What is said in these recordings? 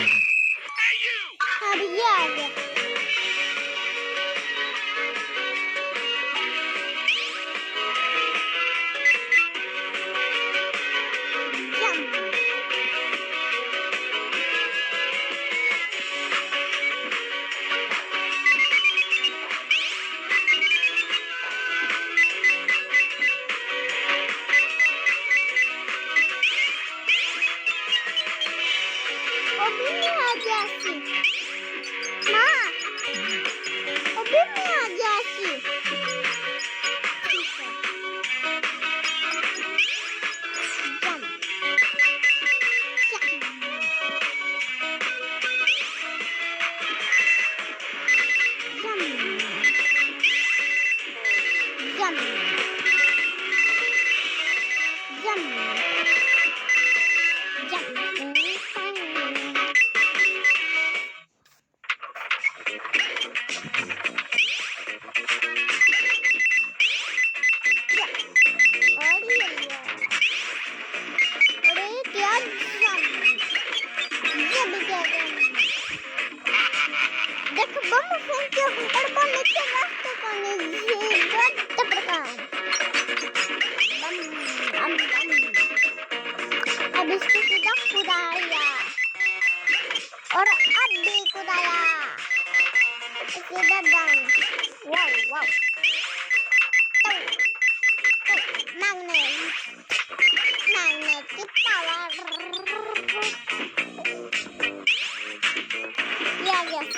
हाँ भैया आ गया। अभी मैं आ गया सी माँ, अभी मैं आ गया सी। अब इसको सीधा कुदाया और अब भी कुदाया सीधा डाउन। वाव वाव मैग्नेटिक पावर या यस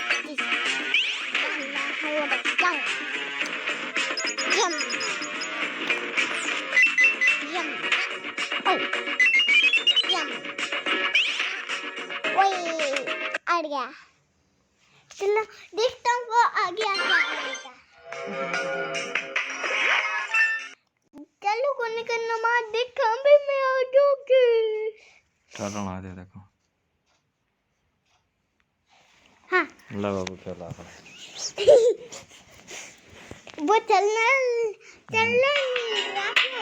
जंप जंप ओए आ गया। चलो देखता हूँ वो आ गया क्या करेगा। चलो कोने का नमाज देखा भी मैं आ जाऊंगी। चलो आ दे देखो। हाँ ला बाबू चला वो चलना रखो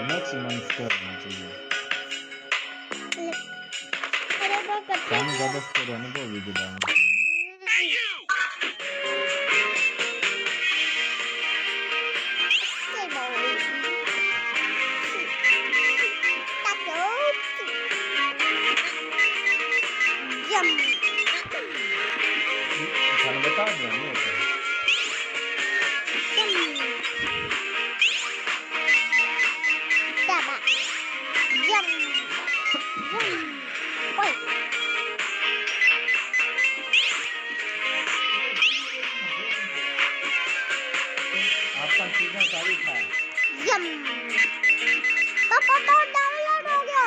मैक्सिमम करना चाहिए। अरे वो काम ज़्यादा स्कोर है ना वो वीडियो डालना चाहिए ना। बता दो आपका सीजन चालू था। पापा तो डाउनलोड हो गया।